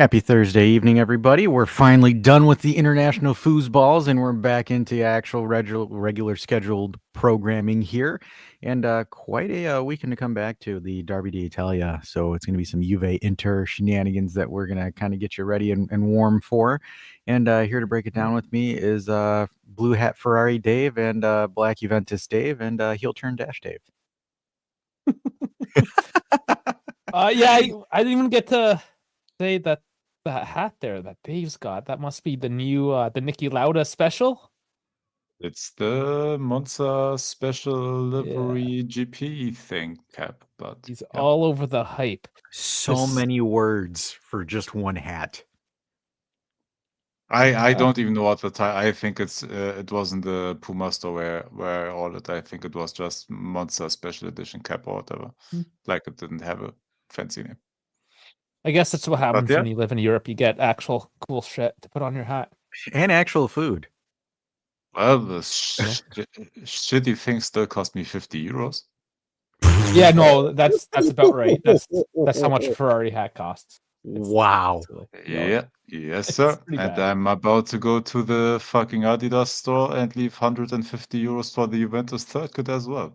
Happy Thursday evening, everybody. We're finally done with the international foosballs and we're back into actual regular scheduled programming here. And quite a weekend to come back to the Derby d'Italia. So it's going to be some Juve Inter shenanigans that we're going to kind of get you ready and warm for. And here to break it down with me is Blue Hat Ferrari Dave and Black Juventus Dave and Heel Turn Dash Dave. I didn't even get to say that hat there that Dave's got. That must be the new the Nicky Lauda special. It's the Monza special livery GP thing cap, but he's all over the hype. So many words for just one hat. I don't even know what the title. I think it wasn't the Puma store where I ordered. I think it was just Monza special edition cap or whatever. Like it didn't have a fancy name. I guess that's what happens when you live in Europe. You get actual cool shit to put on your hat. And actual food. Well, the shitty thing still cost me 50 euros. Yeah, no, that's about right. That's how much a Ferrari hat costs. Wow. Yeah, yes, sir. And I'm about to go to the fucking Adidas store and leave 150 euros for the Juventus third kit as well.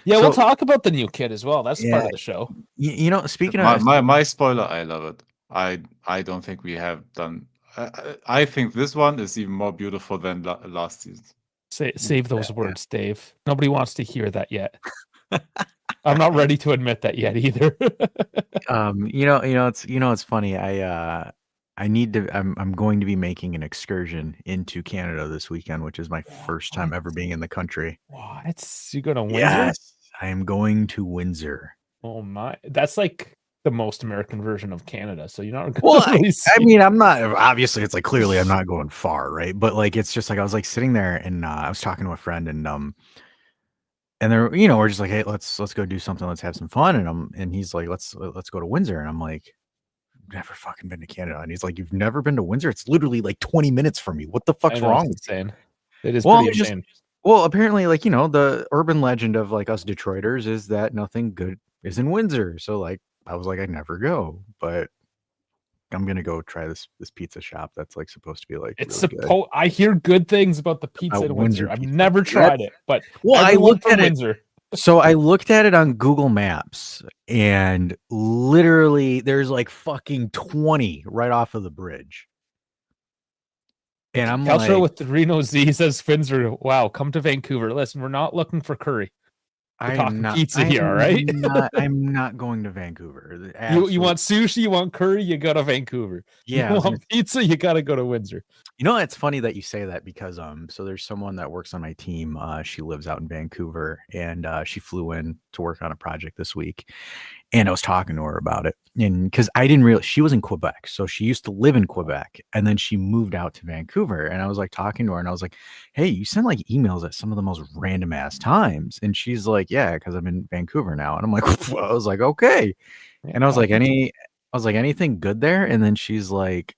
Yeah, we'll talk about the new kit as well. That's part of the show. You know, speaking of my spoiler, I love it. I don't think we have done. I think this one is even more beautiful than last season. Save those words, Dave. Nobody wants to hear that yet. I'm not ready to admit that yet either. It's funny. I'm going to be making an excursion into Canada this weekend, which is my first time ever being in the country. What? You're going to Windsor? Yes, I am going to Windsor. Oh my! That's like the most American version of Canada. So you're not. Well, I mean, I'm not. Obviously, it's like clearly I'm not going far, right? But like, it's just like I was like sitting there and I was talking to a friend and they're, we're just like, hey, let's go do something. Let's have some fun. And he's like, let's go to Windsor. And I'm like, never fucking been to Canada. And he's like, you've never been to Windsor? It's literally like 20 minutes from me. What the fuck's wrong with you? It is pretty insane. Well, apparently, like, the urban legend of like us Detroiters is that nothing good is in Windsor. So like, I was like, I never go, but I'm gonna go try this pizza shop that's like supposed to be like. It's really I hear good things about the pizza in Windsor. I've never tried it, but I looked at Windsor. So I looked at it on Google Maps, and literally there's like fucking 20 right off of the bridge. And I'm Kelso with the Reno Z says Windsor. Wow, come to Vancouver. Listen, we're not looking for curry. I'm not pizza here, all right? I'm not going to Vancouver. You want sushi, you want curry, you go to Vancouver. Yeah, you want pizza, you got to go to Windsor. It's funny that you say that because so there's someone that works on my team. She lives out in Vancouver, and she flew in to work on a project this week. And I was talking to her about it, and because I didn't realize she was in Quebec, so she used to live in Quebec, and then she moved out to Vancouver. And I was like talking to her, and I was like, "Hey, you send like emails at some of the most random ass times." And she's like, "Yeah, because I'm in Vancouver now." And I'm like, I was like, "Okay," and I was like, "Anything good there?" And then she's like,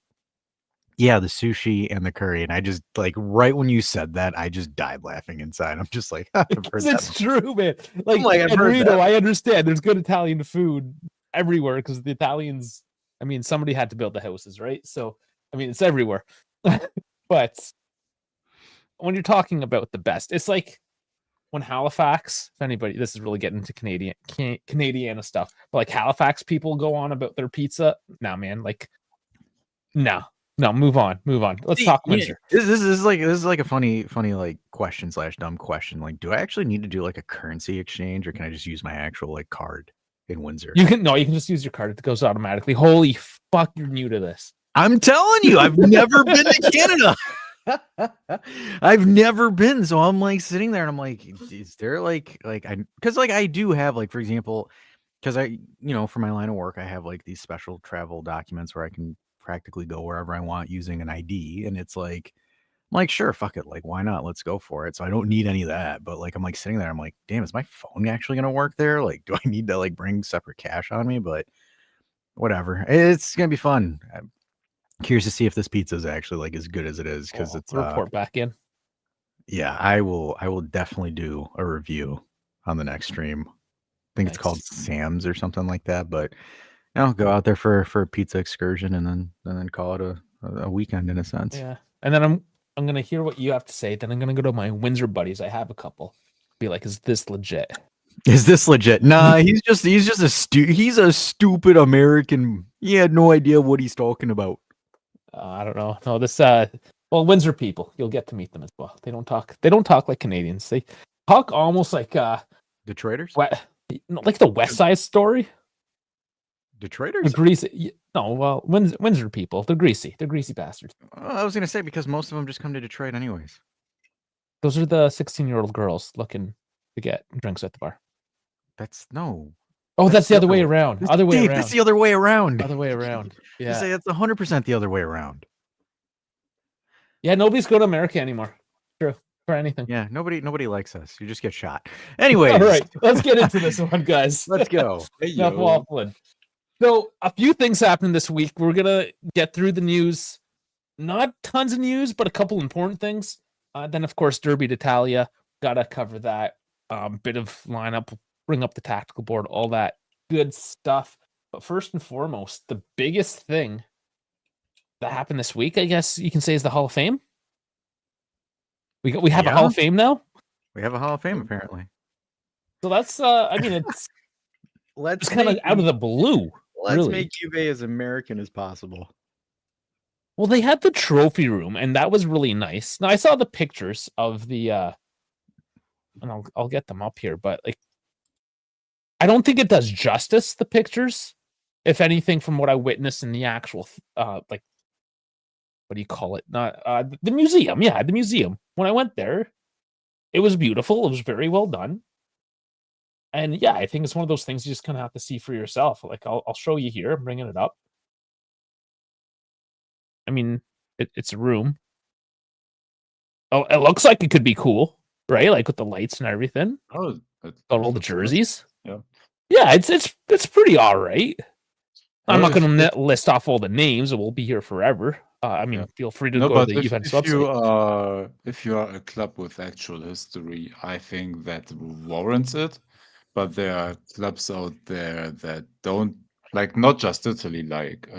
yeah, the sushi and the curry. And I just like right when you said that, I just died laughing inside. I'm just like, it's true, man. Like Reno, I understand there's good Italian food everywhere because the Italians, I mean, somebody had to build the houses, right? So, I mean, it's everywhere. But when you're talking about the best, it's like when Halifax, if anybody, this is really getting into Canadiana stuff, but like Halifax people go on about their pizza. Nah, man, like, no, move on. Let's talk Windsor. This is like a funny like question / dumb question. Like, do I actually need to do like a currency exchange, or can I just use my actual like card in Windsor? You can just use your card. It goes automatically. Holy fuck, you're new to this. I'm telling you, I've never been to Canada. I've never been, so I'm like sitting there and I'm like, is there because I do have like, for example, because I for my line of work I have like these special travel documents where I can practically go wherever I want using an ID, and it's like I'm like, sure, fuck it, like why not, let's go for it. So I don't need any of that, but like I'm like sitting there, I'm like, damn, is my phone actually gonna work there? Like, do I need to like bring separate cash on me? But whatever, it's gonna be fun. I'm curious to see if this pizza is actually like as good as it is, because it's report back in. Yeah, I will definitely do a review on the next stream. I think it's called Sam's or something like that, but I'll go out there for a pizza excursion and then call it a weekend in a sense. Yeah, and then I'm gonna hear what you have to say. Then I'm gonna go to my Windsor buddies. I have a couple. Be like, is this legit? Is this legit? Nah, he's just he's a stupid American. He had no idea what he's talking about. I don't know. No, this well, Windsor people, you'll get to meet them as well. They don't talk like Canadians. They talk almost like Detroiters? Like the West Side Story. Detroiters? The greasy. No, well, Windsor people, they're greasy. They're greasy bastards. I was gonna say because most of them just come to Detroit anyways. Those are the 16-year-old girls looking to get drinks at the bar. No. Oh, that's the other way around. That's the other way around. Other way around. Yeah. Say that's 100% the other way around. Yeah, nobody's going to America anymore. True. For anything. Yeah, nobody likes us. You just get shot. Anyways. All right, let's get into this one, guys. Let's go. Enough waffling. So, a few things happened this week. We're going to get through the news. Not tons of news, but a couple important things. Then, of course, Derby d'Italia. Got to cover that. Bit of lineup. Bring up the tactical board. All that good stuff. But first and foremost, the biggest thing that happened this week, I guess you can say, is the Hall of Fame. We have a Hall of Fame now? We have a Hall of Fame, apparently. So that's, I mean, it's kind of out of the blue. Let's make Juve as American as possible. Well, they had the trophy room, and that was really nice. Now, I saw the pictures of the, and I'll get them up here, but like, I don't think it does justice, the pictures. If anything, from what I witnessed in the actual, like, what do you call it? Not the museum. Yeah, the museum. When I went there, it was beautiful. It was very well done. And yeah, I think it's one of those things you just kind of have to see for yourself. Like, I'll show you here. I'm bringing it up. I mean, it's a room. Oh, it looks like it could be cool, right? Like with the lights and everything. Oh, got all the jerseys. Yeah, yeah, it's pretty all right. I'm not going to list off all the names. It will be here forever. I mean, feel free to go to the Juventus website. If you are a club with actual history, I think that warrants it. But there are clubs out there that don't, like, not just Italy, like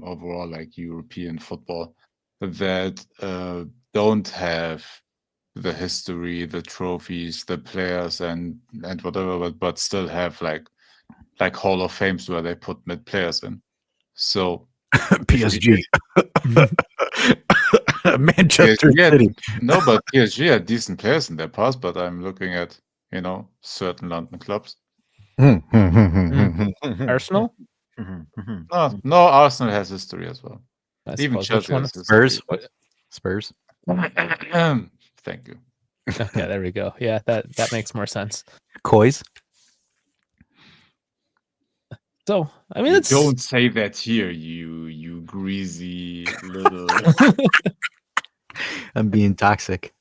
overall, like European football, that don't have the history, the trophies, the players, and whatever, but still have like Hall of Fames where they put mid players in. So PSG, Manchester City. No, but PSG had decent players in their past. But I'm looking at certain London clubs. Arsenal. No, Arsenal has history as well. Even Chelsea has Spurs. Spurs. Thank you. Okay, there we go. Yeah, that makes more sense. Coys. So, I mean, don't say that here, you greasy little. I'm being toxic.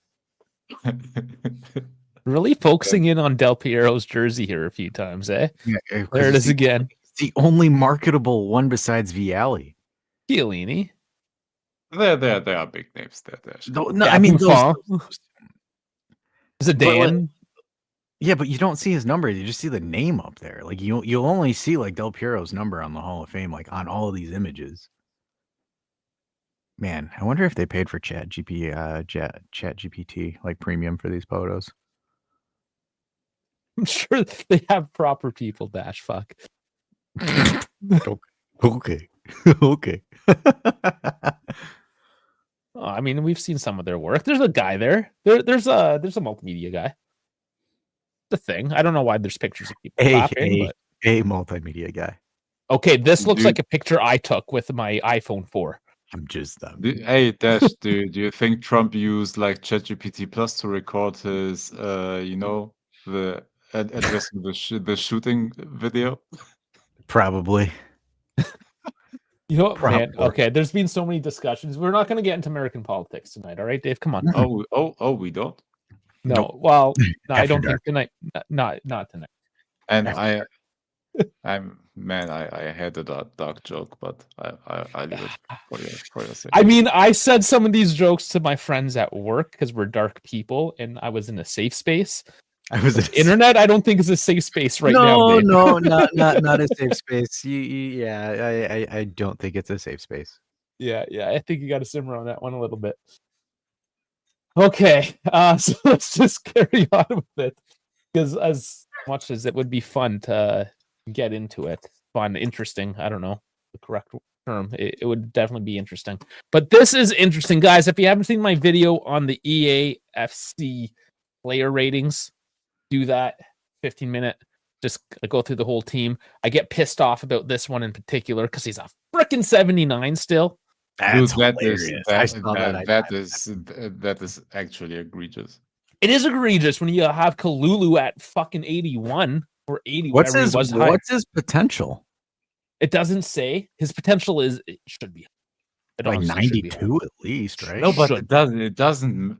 Really focusing in on Del Piero's jersey here a few times, eh? Yeah, there it is again. It's the only marketable one besides Vialli. Chiellini. There are big names there. No, I mean, is it Dan? Yeah, but you don't see his number. You just see the name up there. Like you'll only see like Del Piero's number on the Hall of Fame, like on all of these images. Man, I wonder if they paid for Chat GPT like premium for these photos. I'm sure they have proper people. Dash fuck. Okay. I mean, we've seen some of their work. There's a guy there. There's a multimedia guy. The thing. I don't know why there's pictures of people laughing, but a multimedia guy. Okay, this looks like a picture I took with my iPhone 4. I'm just Hey Dash, do you think Trump used like ChatGPT Plus to record his the addressing the shooting video? Probably. You know what, man? Okay, there's been so many discussions. We're not going to get into American politics tonight, all right, Dave? Come on. Oh, we don't. No, nope. Well, no, I don't think tonight. Not tonight. And I had a dark joke, but I leave it for your sake. I mean, I said some of these jokes to my friends at work because we're dark people, and I was in a safe space. I was Internet, I don't think is a safe space right now. No, Dave. no, not a safe space. Yeah, I don't think it's a safe space. Yeah, I think you got to simmer on that one a little bit. Okay, so let's just carry on with it, because as much as it would be fun to get into it, fun, interesting, I don't know the correct term, it would definitely be interesting. But this is interesting, guys. If you haven't seen my video on the EAFC player ratings, do that. 15-minute, just go through the whole team. I get pissed off about this one in particular because he's a freaking 79 still. Dude, That's hilarious. I saw that is actually egregious. It is egregious when you have Kalulu at fucking 81 or 80. What's his potential? It doesn't say. His potential is it should be like 92 at least, right? No, but it doesn't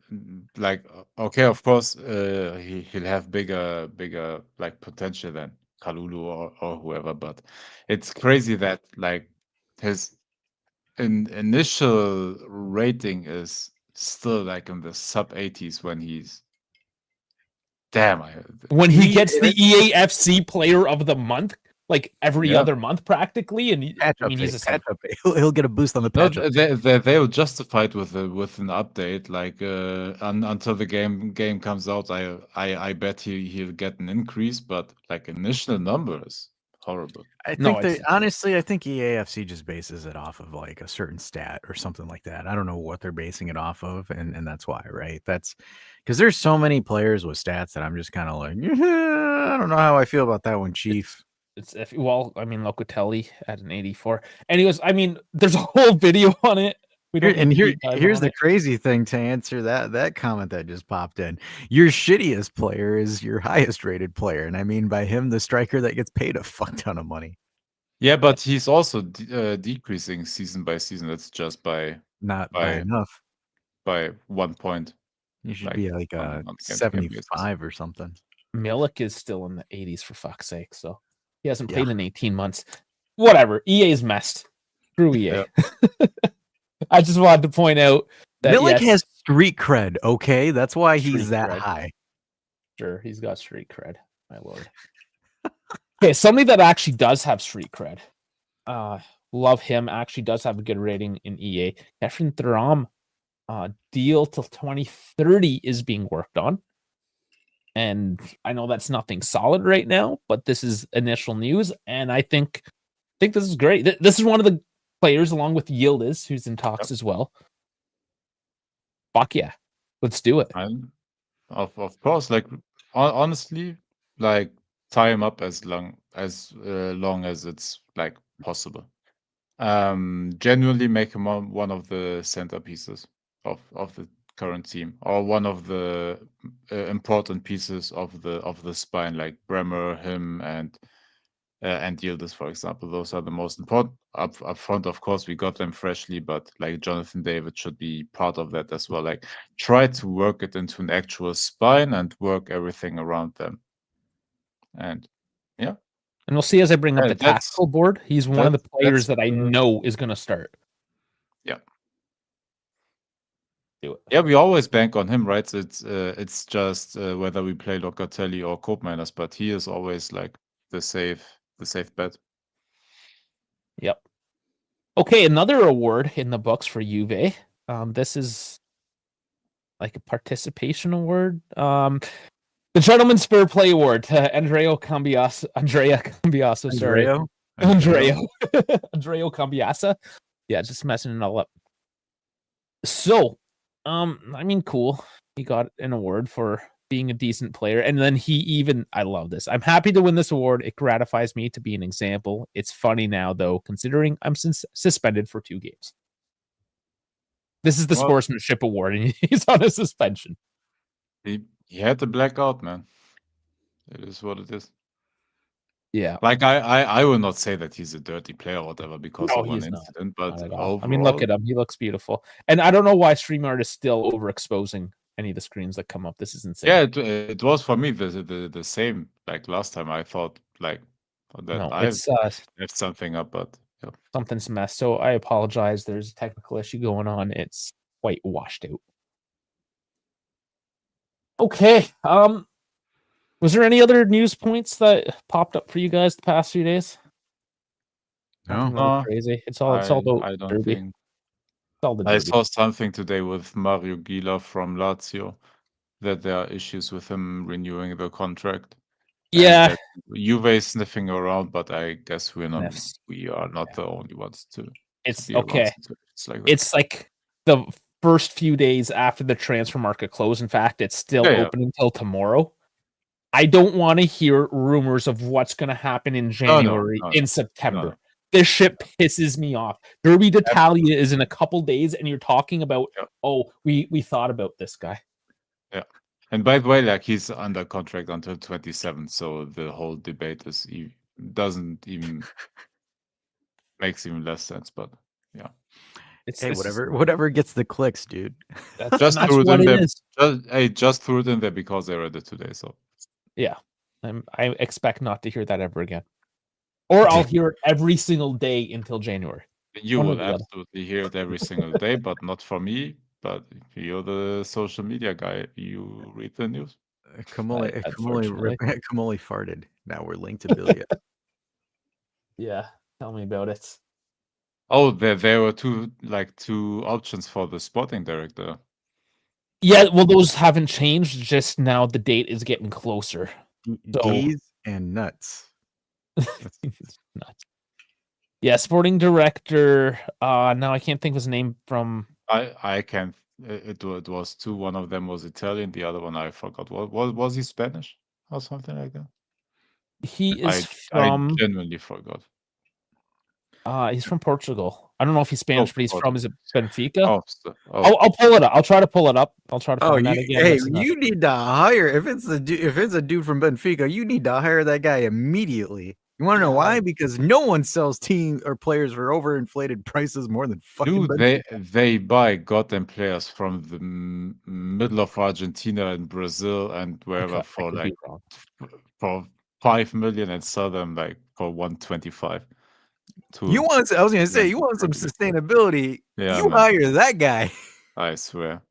like, okay, of course, he'll have bigger like potential than Kalulu or whoever, but it's crazy that like his initial rating is still like in the sub 80s when he's when he gets the EAFC player of the month, like every other month practically, and he's a he'll get a boost on the patch. They'll justify it with an update, like until the game comes out. I bet he'll get an increase, but like initial numbers, horrible. I think honestly, I think EAFC just bases it off of like a certain stat or something like that. I don't know what they're basing it off of, and that's why, right? That's because there's so many players with stats that I'm just kind of like, I don't know how I feel about that one, Chief. Locatelli at an 84. Anyways, there's a whole video on it. Here's the crazy thing to answer that comment that just popped in. Your shittiest player is your highest rated player, and I mean by him the striker that gets paid a fuck ton of money. Yeah, but he's also decreasing season by season. That's just by enough. By 1 point. You should be like a 75 or something. Milik is still in the 80s for fuck's sake, so he hasn't played in 18 months. Whatever. EA's messed. Screw EA. Yeah. I just wanted to point out that Milik has street cred, okay? That's why he's that high. Sure, he's got street cred, my lord. Okay, somebody that actually does have street cred. Love him. Actually does have a good rating in EA. Efren Thuram deal till 2030 is being worked on. And I know that's nothing solid right now, but this is initial news, and I think this is great. This is one of the players, along with Yildiz, who's in talks as well. Fuck yeah, let's do it. Of course, like honestly, like tie him up as long as it's like possible. Genuinely make him one of the centerpieces of the current team, or one of the important pieces of the spine, like Bremer, him, and Yildiz, for example. Those are the most important. Up front, of course, we got them freshly, but like Jonathan David should be part of that as well. Like try to work it into an actual spine and work everything around them. And yeah. And we'll see as I bring up the tactical board. He's one of the players that I know is going to start. Yeah. Do it. Yeah, we always bank on him, right? So it's just whether we play Locatelli or Cope Miners, but he is always like the safe bet. Yep. Okay, another award in the books for Juve. This is like a participation award. The Gentleman's Fair Play Award to Andrea Cambiasso. Andrea Cambiassa. Yeah, just messing it all up. So, cool. He got an award for being a decent player. And then I love this. I'm happy to win this award. It gratifies me to be an example. It's funny now, though, considering I'm suspended for 2 games. This is the sportsmanship award, and he's on a suspension. He had the blackout, man. It is what it is. Yeah. Like I will not say that he's a dirty player or whatever because of one incident, but overall, look at him. He looks beautiful. And I don't know why StreamYard is still overexposing any of the screens that come up. This is insane. Yeah, it was for me the same like last time. I thought like that I left something up, but yeah. Something's messed. So I apologize. There's a technical issue going on. It's quite washed out. Okay. Was there any other news points that popped up for you guys the past few days? Nothing really crazy. It's all about I don't Derby. think. It's all the I Derby. saw something today with Mario Gila from Lazio that there are issues with him renewing the contract. Yeah. And that Juve is sniffing around, but I guess we are not Yeah. the only ones to It's be okay. around situations like that. It's like the first few days after the transfer market closed. In fact, it's still open until tomorrow. I don't want to hear rumors of what's going to happen in January, in September. This shit pisses me off. Derby d'Italia is in a couple days, and you're talking about, we thought about this guy. Yeah. And by the way, like, he's under contract until 27, so the whole debate doesn't even makes even less sense. But yeah, hey, whatever gets the clicks, dude. Just threw it in there. Just threw it in there because I read it today. So yeah, I expect not to hear that ever again, or I'll hear it every single day until January. You will absolutely hear it every single day, but not from me. But if you're the social media guy, you read the news. Kamoli farted. Now we're linked to Billy. Yeah, tell me about it. Oh, there were two options for the sporting director. Yeah, well, those haven't changed. Just now, the date is getting closer. Gays and nuts. Nuts. Yeah, sporting director. Now I can't think of his name from. I can't. It was two. One of them was Italian. The other one I forgot. Was he Spanish or something like that? He is from. I genuinely forgot. He's from Portugal. I don't know if he's Spanish, but he's from. Is it Benfica? I'll pull it up. I'll try to pull it up. I'll try to find that again. Hey, you need to hire if it's a dude from Benfica. You need to hire that guy immediately. You want to know why? Because no one sells team or players for overinflated prices more than fucking. Dude, they buy goddamn players from the middle of Argentina and Brazil and wherever for for 5 million and sell them like for 125. You want? I was gonna say you want some sustainability. Yeah, you hire that guy. I swear.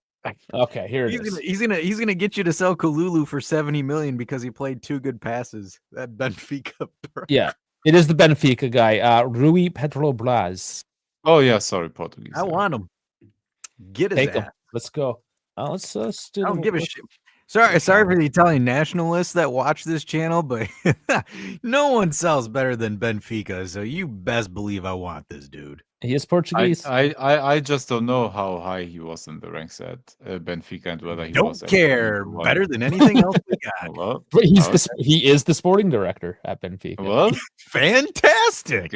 Okay, here it is. He's gonna get you to sell Kalulu for 70 million because he played 2 good passes. That Benfica. Yeah, it is the Benfica guy, Rui Petrobras. Oh yeah, sorry, Portuguese. I want him. Get his ass. Let's go. Let's do. I don't give a shit. Sorry for the Italian nationalists that watch this channel, but no one sells better than Benfica, so you best believe I want this dude. He is Portuguese. I just don't know how high he was in the ranks at Benfica and whether he was. Don't care. Better than anything else we got. Well, he is the sporting director at Benfica. Well, fantastic.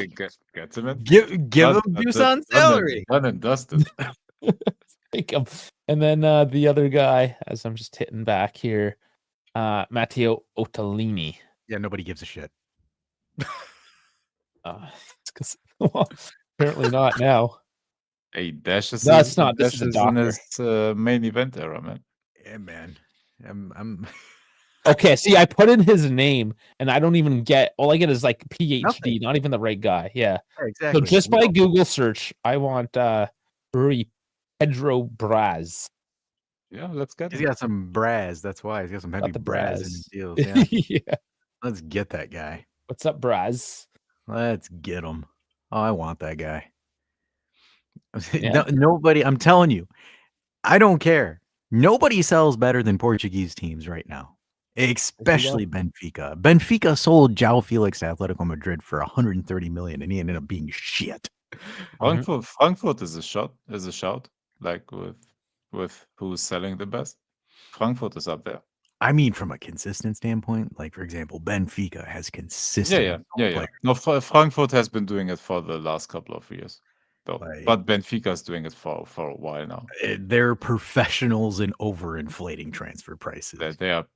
Get him in. Give him juice on salary. Done and dusted. Take him. And then the other guy, as I'm just hitting back here, Matteo Ottolini. Yeah, nobody gives a shit. Apparently not now. Hey, Dash is. No, it's not. This is a doctor. His main event era, man. Yeah, man. I'm. Okay, see, I put in his name, and I don't even get. All I get is like PhD, not even the right guy. Yeah, exactly. So just by Google search, I want Rui Petrobras. Yeah, let's get. He's got some Braz. That's why he's got some heavy Braz in his deals. Yeah. Yeah. Let's get that guy. What's up, Braz? Let's get him. Oh, I want that guy. Yeah. Nobody. I'm telling you, I don't care. Nobody sells better than Portuguese teams right now, especially Benfica. Benfica sold João Felix to Atletico Madrid for 130 million, and he ended up being shit. Frankfurt is a shout. Like with who's selling the best. Frankfurt is up there. I mean, from a consistent standpoint, like for example, Benfica has consistent. Yeah. No, Frankfurt has been doing it for the last couple of years, though. But Benfica is doing it for a while now. They're professionals in overinflating transfer prices. They are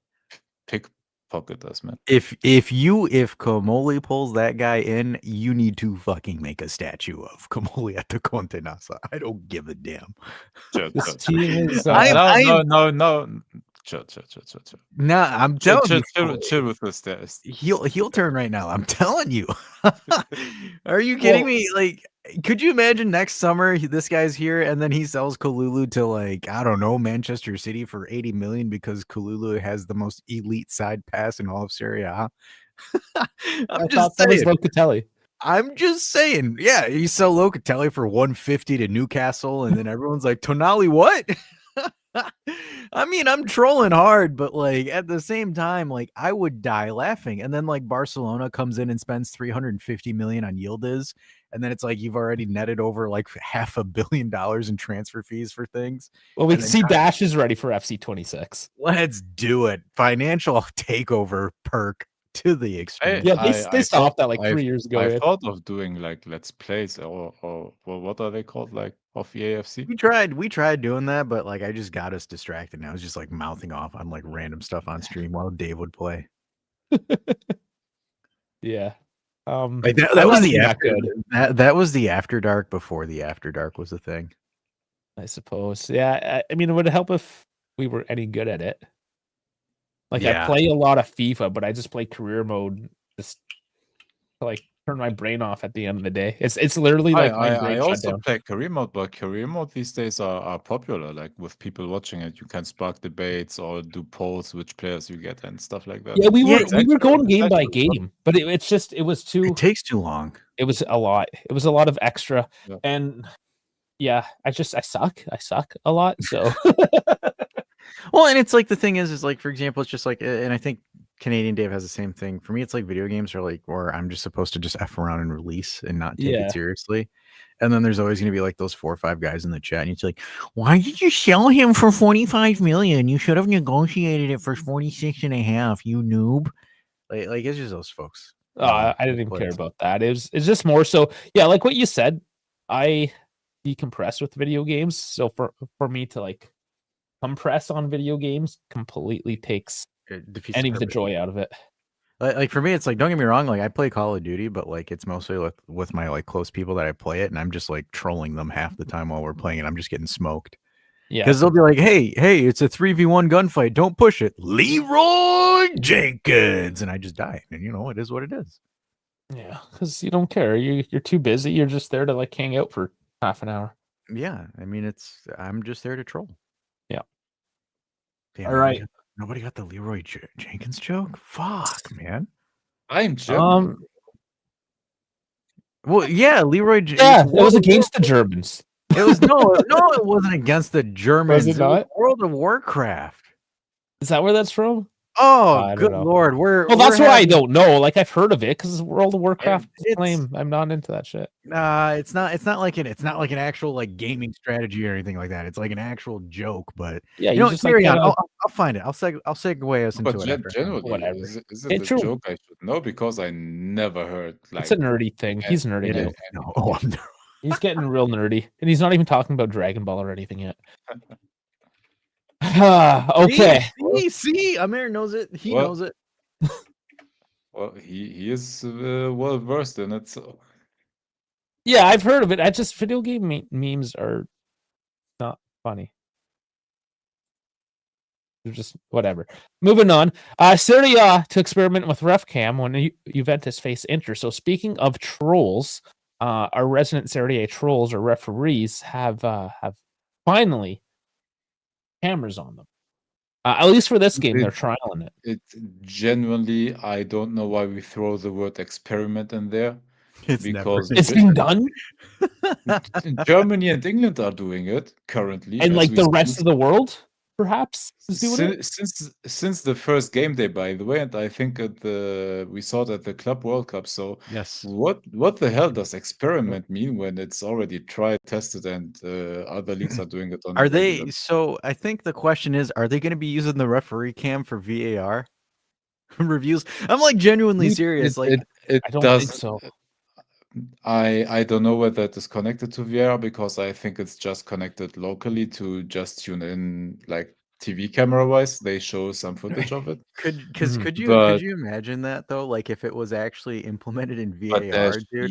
pickpocketers, man. If Kamoli pulls that guy in, you need to fucking make a statue of Kamoli at the Conte Nasa. I don't give a damn. This team is. No. Chill. Nah, I'm telling you. Chill with this. He'll turn right now. I'm telling you. Are you kidding me? Like, Could you imagine next summer this guy's here and then he sells Kalulu to like, I don't know, Manchester City for 80 million because Kalulu has the most elite side pass in all of Serie A? I'm just that was saying. Locatelli. I'm just saying. Yeah, you sell Locatelli for 150 to Newcastle, and then everyone's like, Tonali, what? I mean, I'm trolling hard, but like at the same time, like I would die laughing. And then like Barcelona comes in and spends 350 million on Yildiz, and then it's like you've already netted over like $500 million in transfer fees for things. Well, we And can then see Dash is ready for FC26. let's do it. Financial takeover perk to the extreme. Yeah, they stopped that like 3 years ago. I thought of doing like let's plays or well, what are they called, like of the AFC? We tried doing that, but like I just got us distracted. And I was just like mouthing off on like random stuff on stream while Dave would play. Yeah. Like that was the after that was the after dark before the after dark was a thing. I suppose. Yeah, I mean, it would help if we were any good at it. Like I play a lot of FIFA, but I just play career mode just to like turn my brain off at the end of the day. It's literally like I also play career mode, but career mode these days are popular. Like with people watching it, you can spark debates or do polls which players you get and stuff like that. Yeah, we were going game by game, but it takes too long. It was a lot. It was a lot of extra, and yeah, I suck. I suck a lot. So. Well, and it's like the thing is like, for example, it's just like, and I think Canadian Dave has the same thing. For me, it's like video games are like, or I'm just supposed to just F around and release and not take it seriously. And then there's always going to be like those 4 or 5 guys in the chat. And it's like, why did you sell him for 45 million? You should have negotiated it for 46.5, you noob. Like it's just those folks. I didn't even care about that. It's just more so, yeah, like what you said, I decompress with video games. So for me to like compress on video games completely takes any of the joy out of it. Like for me, it's like, don't get me wrong, like I play Call of Duty, but like it's mostly with my like close people that I play it, and I'm just like trolling them half the time while we're playing it. I'm just getting smoked. Yeah, because they'll be like, hey, it's a 3v1 gunfight, don't push it, Leroy Jenkins, and I just die, and you know it is what it is. Yeah, because you don't care. You're too busy. You're just there to like hang out for half an hour. Yeah, I mean I'm just there to troll. Yeah. Damn, all right. Nobody got the Leroy Jenkins joke? Fuck, man. I'm German. Well, yeah, Leroy. Yeah, it was against the Germans. It was no, it wasn't against the Germans. Was it not? World of Warcraft. Is that where that's from? Oh, good lord! That's why I don't know. Like I've heard of it because World of Warcraft claim. I'm not into that shit. It's not like an actual like gaming strategy or anything like that. It's like an actual joke. But yeah, you know, carry on. I'll find it. I'll segue us into it. Generally, whatever. Is it a joke I should know, because I never heard like it's a nerdy thing. He's nerdy out. No, he's getting real nerdy, and he's not even talking about Dragon Ball or anything yet. Okay. See, Amir knows it. He knows it. Well, he is well versed in it. So yeah, I've heard of it. Video game memes are not funny. They're just whatever. Moving on. Serie A to experiment with ref cam when Juventus face Inter. So speaking of trolls, our resident Serie A trolls or referees have finally cameras on them. At least for this game, they're trialing it. It genuinely, I don't know why we throw the word experiment in there. Because it's being done. Germany and England are doing it currently, and like the rest of the world, perhaps is doing it since the first game day, by the way. And I think we saw it at the Club World Cup. So yes, what the hell does experiment mean when it's already tried, tested, and other leagues are doing it on? Are they? So I think the question is, are they going to be using the referee cam for VAR reviews? I'm like genuinely serious. Like it I don't does. think so. I don't know whether it is connected to VR, because I think it's just connected locally to just tune in like TV camera wise, they show some footage of it. Could But you imagine that though? Like if it was actually implemented in but VAR, dude.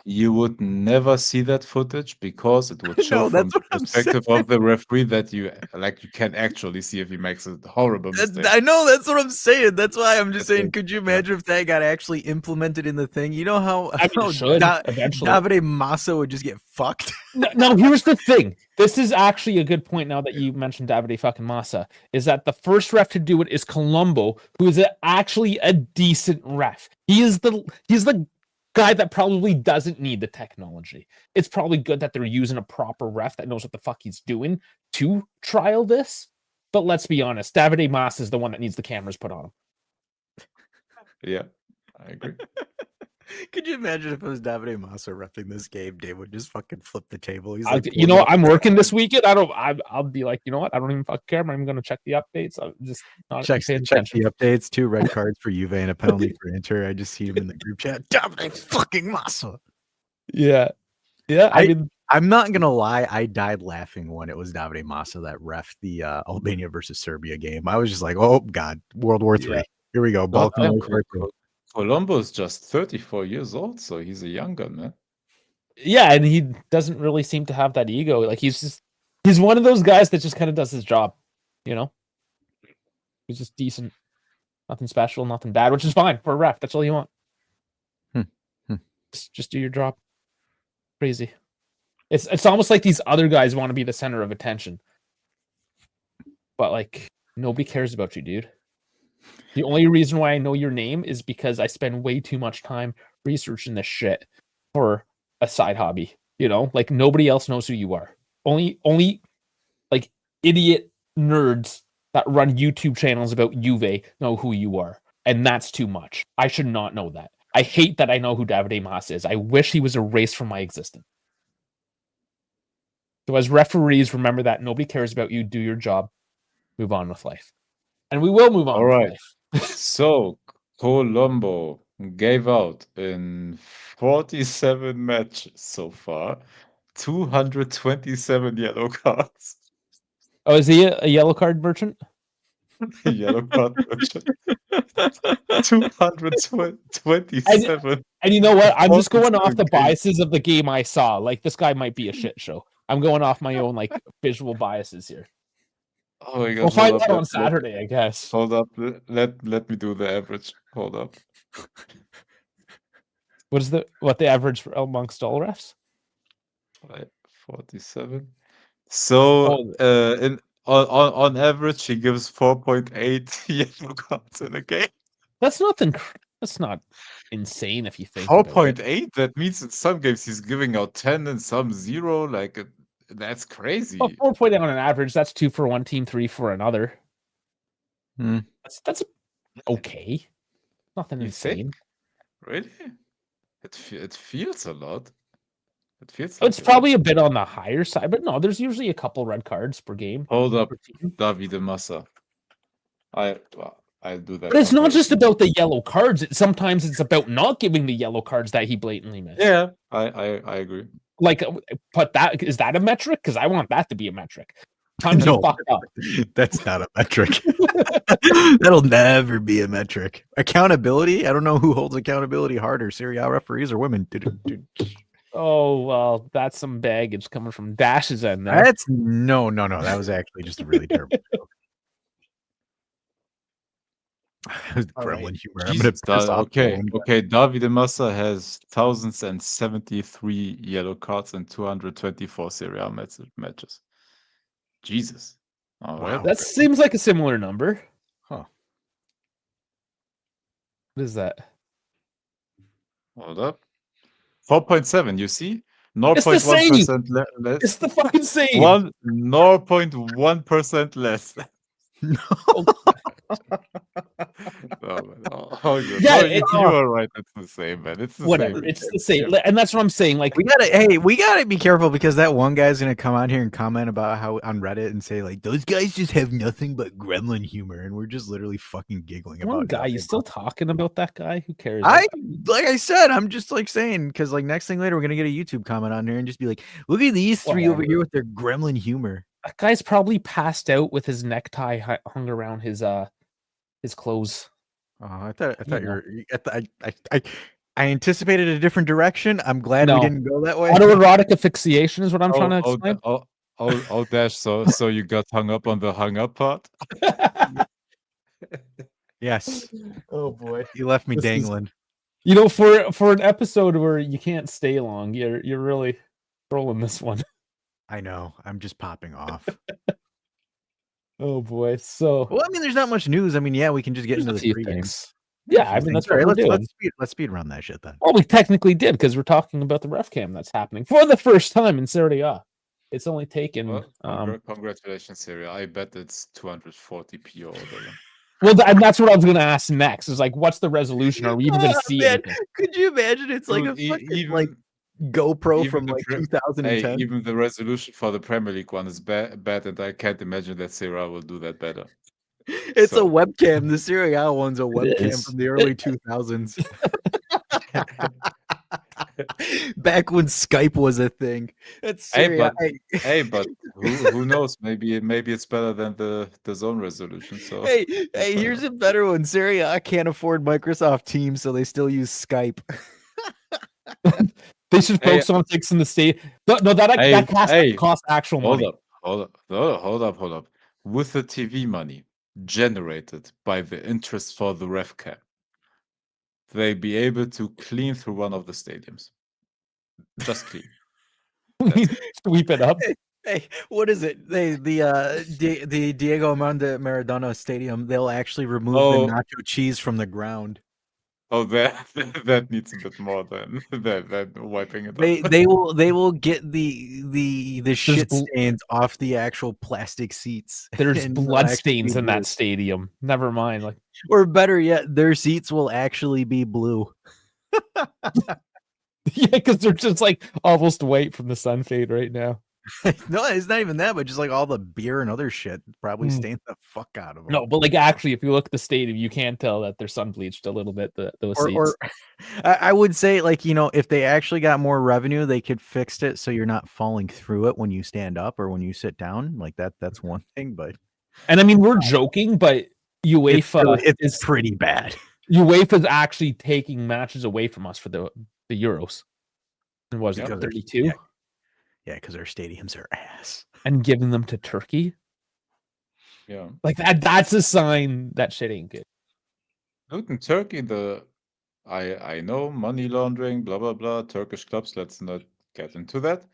you would never see that footage because it would show No, from that's the what I'm saying. perspective of the referee that you can actually see if he makes a horrible mistake. I know, that's what I'm saying. That's why I'm just saying, That's could you imagine if that got actually implemented in the thing? You know how, I mean, it should eventually. Davide Massa would just get fucked. No, here's the thing. This is actually a good point now that you mentioned Davide fucking Massa, is that the first ref to do it is Colombo, who is actually a decent ref. He's the guy that probably doesn't need the technology. It's probably good that they're using a proper ref that knows what the fuck he's doing to trial this. But let's be honest, Davide Massa is the one that needs the cameras put on him. Yeah, I agree. Could you imagine if it was Davide Massa repping this game? Dave would just fucking flip the table. He's like, I'm working this weekend. I'll be like, you know what? I don't even fucking care. I'm not even going to check the updates. I'm just not check the updates. 2 red cards for Juve and a penalty for Inter. I just see him in the group chat. Davide fucking Massa. Yeah. I mean, I'm not gonna lie. I died laughing when it was Davide Massa that ref the Albania versus Serbia game. I was just like, oh god, World War III. Here we go. Balkan War. Colombo's just 34 years old, so he's a young gun, man. Yeah, and he doesn't really seem to have that ego. Like he's one of those guys that just kind of does his job, you know? He's just decent. Nothing special, nothing bad, which is fine for a ref. That's all you want. Just do your job. Crazy. It's almost like these other guys want to be the center of attention. But like nobody cares about you, dude. The only reason why I know your name is because I spend way too much time researching this shit for a side hobby. You know, like nobody else knows who you are. Only like idiot nerds that run YouTube channels about Juve know who you are. And that's too much. I should not know that. I hate that I know who Davide Massa is. I wish he was erased from my existence. So as referees, remember that nobody cares about you. Do your job. Move on with life. And we will move on with life. So Colombo gave out in 47 matches so far 227 yellow cards. Oh, is he a yellow card merchant? Yellow card merchant. 227. And you know what? I'm just going off the biases of the game I saw. Like this guy might be a shit show. I'm going off my own like visual biases here. Oh my god! We'll find out on Saturday, I guess. Hold up, let me do the average. Hold up. What the average amongst all refs? 47. So on average, he gives 4.8 yellow cards in a game. That's nothing. That's not insane if you think. 4.8. That means in some games he's giving out 10 and some 0. Like that's crazy. Well, 4.8 on an average. That's 2 for one team, 3 for another. That's okay. Nothing insane. Think? Really? It feels a lot. It feels. It's probably a bit on the higher side, but no, there's usually a couple red cards per game. Hold up, Davide Massa. I'll do that. But it's not just about the yellow cards. Sometimes it's about not giving the yellow cards that he blatantly missed. Yeah, I agree. Like, is that a metric? Because I want that to be a metric. Times no, fucked up. That's not a metric. That'll never be a metric. Accountability? I don't know who holds accountability harder, Serie A referees or women. Oh, well, that's some baggage coming from Dash's end there. That's no. That was actually just a really terrible joke. Gremlin humor. I'm gonna piss off. Okay. Davide Massa has 1,073 yellow cards and 224 Serie A matches. Jesus. Wow. That seems like a similar number. Huh. What is that? Hold up. 4.7, you see? 0.1% less. It's the fucking same. 0.1% less. No. Yeah, you are right. It's the same, man. It's the whatever. Same. It's the same, and that's what I'm saying. Like we gotta be careful because that one guy's gonna come out here and comment about how on Reddit and say like those guys just have nothing but gremlin humor, and we're just literally fucking giggling about. One guy, you still talking about that guy? Who cares? Like I said, I'm just like saying because like next thing later we're gonna get a YouTube comment on there and just be like, look at these three over here with their gremlin humor. That guy's probably passed out with his necktie hung around his clothes. Oh, I thought you were. I anticipated a different direction. I'm glad we didn't go that way. Autoerotic asphyxiation is what I'm trying to explain. Dash. So you got hung up on the hung up part? Yes. Oh boy, you left me dangling. For an episode where you can't stay long, you're really trolling this one. I know. I'm just popping off. Oh boy. So well, I mean, there's not much news. I mean, yeah, we can just get into the pregame. Yeah, I mean that's what we're doing. Let's speed run that shit then. Well, we technically did because we're talking about the ref cam that's happening for the first time in Serie A. It's only taken. Congratulations, Serie A. I bet it's 240p or whatever. Well, that's what I was going to ask next. Is like, what's the resolution? Are we even going to see it? Could you imagine? It's like a fucking, like GoPro from like 2010. Even the resolution for the Premier League one is bad, and I can't imagine that Serie A will do that better. It's a webcam. The Serie A one's a webcam from the early 2000s. Back when Skype was a thing. That's Serie A. But who knows? Maybe it's better than the zone resolution. So hey, here's a better one. Serie A can't afford Microsoft Teams, so they still use Skype. They should focus on fixing the state. No, that costs actual money. Hold up. With the TV money generated by the interest for the ref cam, they be able to clean through one of the stadiums. Just clean. Sweep it up. Hey, what is it? The Diego Armando Maradona Stadium. They'll actually remove the nacho cheese from the ground. Oh, that needs a bit more than wiping it up. They will get the shit stains off the actual plastic seats. There's blood stains in that stadium. Never mind. Like, or better yet, their seats will actually be blue. Yeah, because they're just like almost white from the sun fade right now. No, it's not even that, but just like all the beer and other shit probably stained the fuck out of them. No, but like actually, if you look at the stadium, you can tell that they're sun bleached a little bit. Those seats. Or I would say, like, if they actually got more revenue, they could fix it so you're not falling through it when you stand up or when you sit down. Like that's one thing, but and I mean we're joking, but UEFA it's pretty bad. UEFA is actually taking matches away from us for the Euros. And was it 32? Yeah, because our stadiums are ass. And giving them to Turkey? Yeah. Like that's a sign that shit ain't good. Look, in Turkey, I know money laundering, blah blah blah, Turkish clubs, let's not get into that.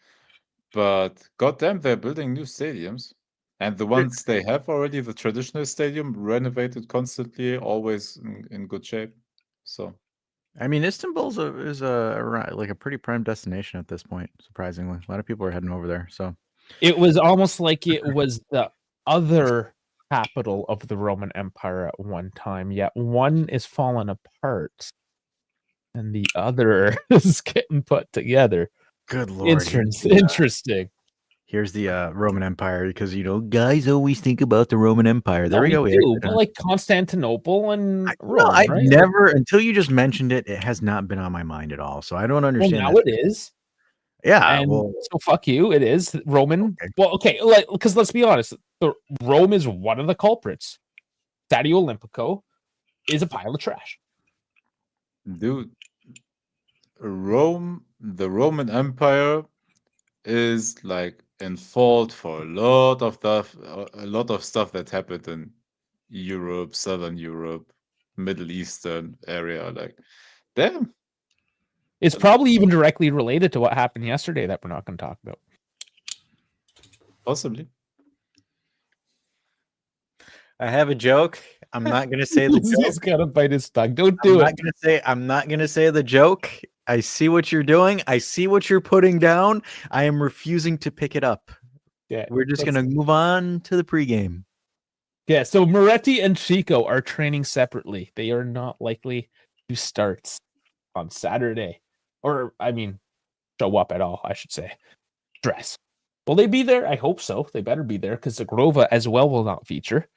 But goddamn, they're building new stadiums. And the ones they have already, the traditional stadium, renovated constantly, always in good shape. So I mean, Istanbul is a pretty prime destination at this point. Surprisingly, a lot of people are heading over there. So it was almost like it was the other capital of the Roman Empire at one time. Yet one is falling apart, and the other is getting put together. Good Lord, interesting. Here's the Roman Empire, because guys always think about the Roman Empire. There we go. But like Constantinople and Rome, no, I've never, until you just mentioned it, it has not been on my mind at all. So I don't understand. Well, now it is. Yeah. And so fuck you. It is Roman. Okay. Well, okay, because let's be honest, Rome is one of the culprits. Stadio Olimpico is a pile of trash. Dude, the Roman Empire is like in fault for a lot of stuff that happened in Europe, Southern Europe, Middle Eastern area. Like, damn. It's probably even directly related to what happened yesterday that we're not going to talk about. Possibly. I have a joke. I'm not going to say the joke. He's got to bite his tongue. Don't do it. I'm not going to say the joke. I see what you're doing. I see what you're putting down. I am refusing to pick it up. Yeah, we're just going to move on to the pregame. Yeah, so Moretti and Chico are training separately. They are not likely to start on Saturday. Or, I mean, show up at all, I should say. Dress. Will they be there? I hope so. They better be there because Zagrova as well will not feature.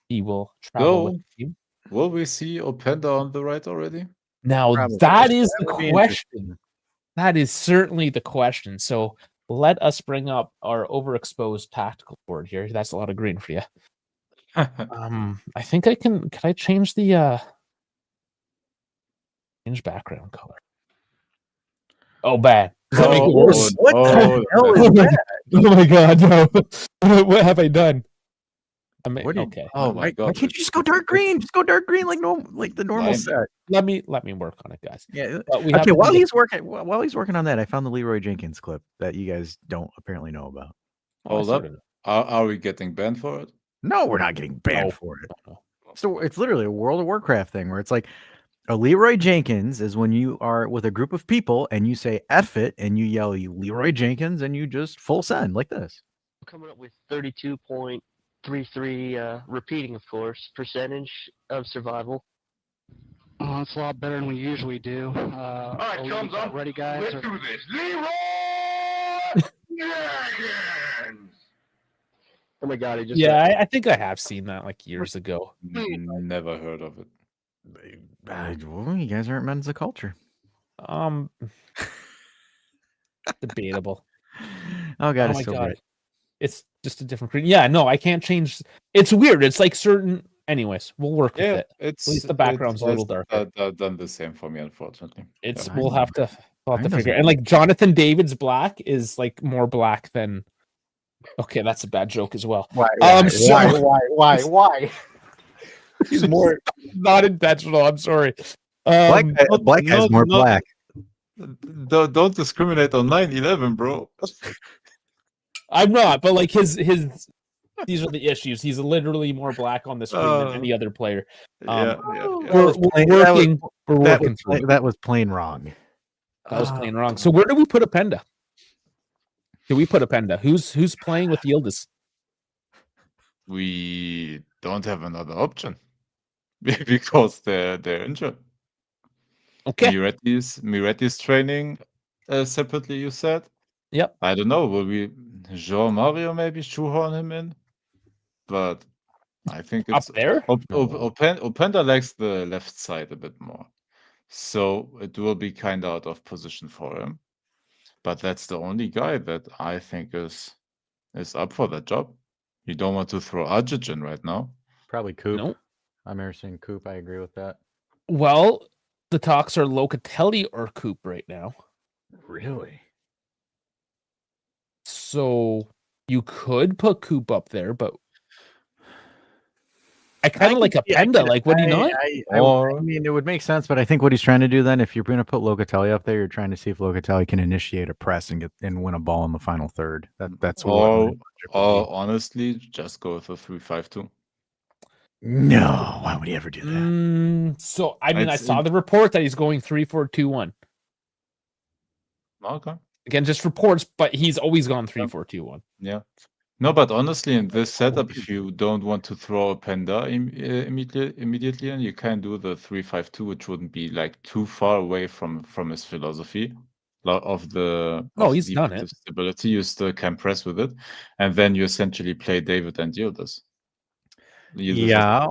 He will travel with the team. Will we see Openda on the right already? Now, that is the question. That is certainly the question. So let us bring up our overexposed tactical board here. That's a lot of green for you. I think I can. Can I change the change background color? Oh, bad. Does that make it worse? What the hell is that? Oh my god, no. What have I done? Okay. Oh my god. Why can't you just go dark green? Just go dark green like the normal set. Let me work on it, guys. Yeah. Okay, while he's working on that, I found the Leroy Jenkins clip that you guys don't apparently know about. Hold up. Are we getting banned for it? No, we're not getting banned for it. So it's literally a World of Warcraft thing where it's like a Leroy Jenkins is when you are with a group of people and you say F it and you yell Leroy Jenkins and you just full send like this. Coming up with 32.33 repeating, of course, percentage of survival. Oh, it's a lot better than we usually do. All right, thumbs up. Ready, guys? Let's do this. Leroy Jenkins! Oh my god, he just... Yeah, I think I have seen that like years ago. Never heard of it. Well, you guys aren't men's of culture. Debatable. Oh god, Oh it's my still god. great. It's just a different green. Yeah, no, I can't change. It's weird. It's like certain. Anyways, we'll work with it. At least the background's a little darker. Done the same for me, unfortunately. We'll have to figure. And like Jonathan David's black is like more black than. Okay, that's a bad joke as well. Why? He's more not intentional. I'm sorry. Black guy's more black. Don't discriminate on 9/11, bro. I'm not, but like his these are the issues. He's literally more black on the screen than any other player. We're working through it. That was plain wrong. That was plain wrong. So where do we put Openda? Do we put Openda? Who's playing with Yildiz? We don't have another option because they're injured. Okay. Miretti's training separately, you said? Yep. I don't know. Will we João Mario maybe shoehorn him in? But I think it's up there. Openda likes the left side a bit more. So it will be kind of out of position for him. But that's the only guy that I think is up for that job. You don't want to throw Adjic in right now. Probably Coop. Nope. I'm Emerson Coop. I agree with that. Well, the talks are Locatelli or Coop right now. Really? So you could put Coop up there, but I kind of like Openda. Like, would he not? I mean, it would make sense, but I think what he's trying to do then, if you're going to put Locatelli up there, you're trying to see if Locatelli can initiate a press and win a ball in the final third. That's what. Honestly, just go with a 3-5-2. No, why would he ever do that? So I mean, I saw the report that he's going 3-4-2-1. Okay. Again, just reports, but he's always gone 3-4-2-1. Yeah. No, but honestly, in this setup, if you don't want to throw Openda immediately, and you can do the 3-5-2, which wouldn't be like too far away from his philosophy of the he's done it. Stability. You still can press with it, and then you essentially play David and Yildiz. Yeah,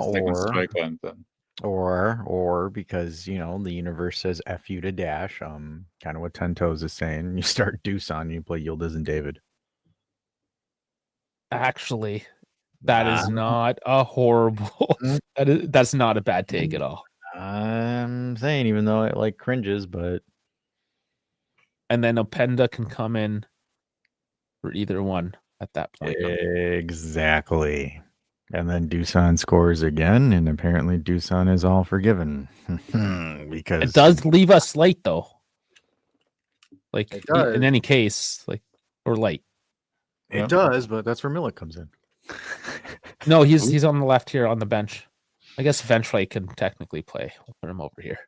or or because the universe says F you to dash. Kind of what Ten Toes is saying. You start Dusan, you play Yildiz and David. Actually, that is not a horrible. That's not a bad take at all. I'm saying, even though it like cringes, but and then Openda can come in for either one at that point. Exactly. And then Dusan scores again, and apparently Dusan is all forgiven. Because it does leave us late, though. Like, in any case, like, or late. It does, but that's where Milik comes in. No, he's on the left here on the bench. I guess eventually can technically play. We'll put him over here.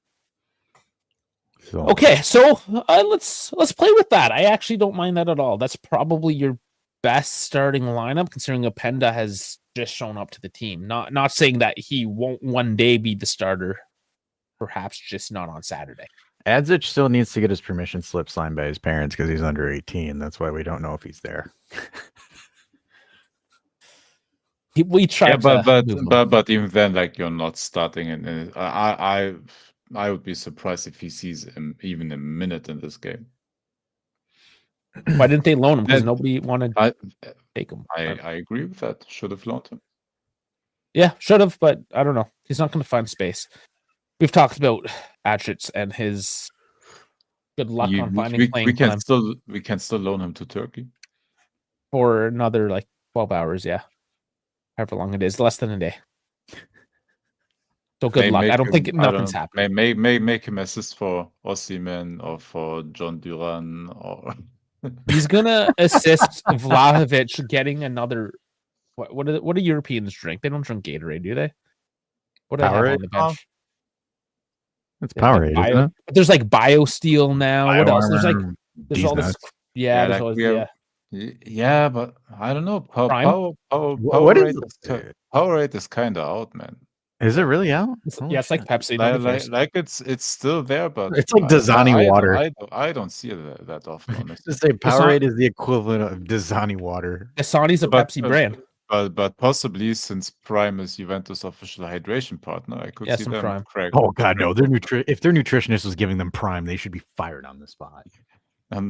Okay, so let's play with that. I actually don't mind that at all. That's probably your best starting lineup, considering Openda has just shown up to the team. Not saying that he won't one day be the starter, perhaps just not on Saturday. Adzic still needs to get his permission slip signed by his parents because he's under 18. That's why we don't know if he's there. We tried, but even then, like, you're not starting, and I would be surprised if he sees him even a minute in this game. Why didn't they loan him? Because Then nobody wanted I to take him. I agree with that. Should have loaned him. Yeah, should have, but I don't know. He's not going to find space. We've talked about Atchits and his good luck on finding playing time We can still loan him to Turkey. for another like 12 hours. Yeah, however long it is, less than a day. So good luck. I don't think nothing's happening. Make him assist for Osimhen or for John Duran or. He's gonna assist Vlahovic getting another. What do Europeans drink? They don't drink Gatorade, do they? What do they have on the bench? It's Powerade, like isn't it? But there's like BioSteel now. What else? There's all this. nuts. Yeah, there's like always Yeah, but I don't know. Powerade is kind of out, man. Is it really out? It's like Pepsi. Like it's still there, but it's like Dasani water. I don't see it that often. Honestly, Just say Powerade is the equivalent of Dasani water. Dasani's a Pepsi brand. But possibly since Prime is Juventus' official hydration partner, I could see them Prime. Oh God, no! If their nutritionist was giving them Prime, they should be fired on the spot. But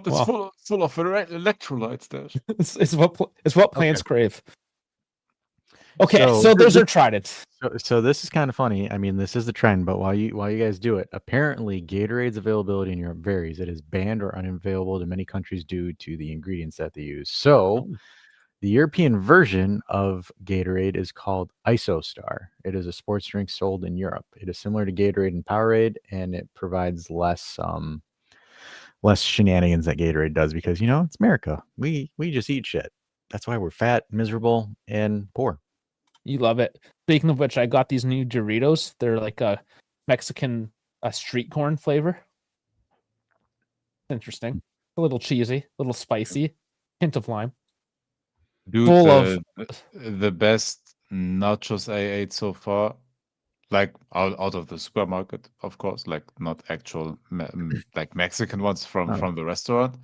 it's full of electrolytes there. it's what plants crave. Okay, so those are tried it. So this is kind of funny. I mean, this is the trend, but while you guys do it, apparently Gatorade's availability in Europe varies. It is banned or unavailable to many countries due to the ingredients that they use. So the European version of Gatorade is called IsoStar. It is a sports drink sold in Europe. It is similar to Gatorade and Powerade, and it provides less shenanigans that Gatorade does because it's America. We just eat shit. That's why we're fat, miserable, and poor. You love it. Speaking of which, I got these new Doritos. They're like a Mexican street corn flavor. Interesting. A little cheesy, a little spicy, hint of lime. Dude, the best nachos I ate so far, like out of the supermarket, of course, like not actual like Mexican ones from the restaurant.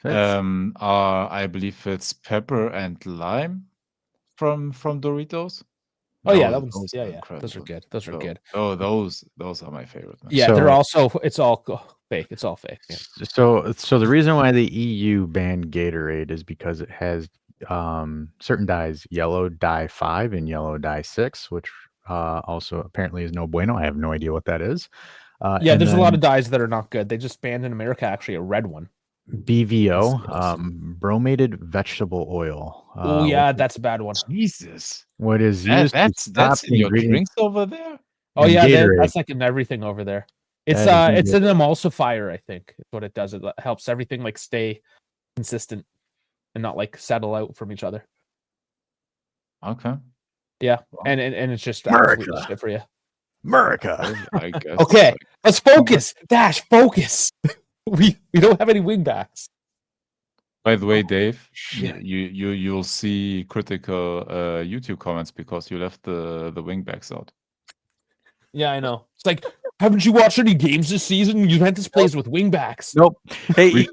I believe it's pepper and lime from Doritos. Oh yeah, those are good. Those are good. Oh, those are my favorite. Man. Yeah, they're also it's all fake. It's all fake. Yeah. So the reason why the EU banned Gatorade is because it has certain dyes, yellow dye 5 and yellow dye 6, which also apparently is no bueno. I have no idea what that is. There's a lot of dyes that are not good. They just banned in America actually a red one. BVO, bromated vegetable oil. Oh yeah, that's a bad one. Jesus, what is used? That's in your drinks over there. Oh yeah, that's like in everything over there. It's an emulsifier, I think. Is what it does. It helps everything like stay consistent and not like settle out from each other. Okay. Yeah, and it's just America shit for you. America. I guess. Okay, let's focus. Dash, focus. We don't have any wingbacks. By the way, Dave, you'll see critical YouTube comments because you left the wingbacks out. Yeah, I know. It's like, haven't you watched any games this season? Juventus plays with wingbacks. Nope. Hey,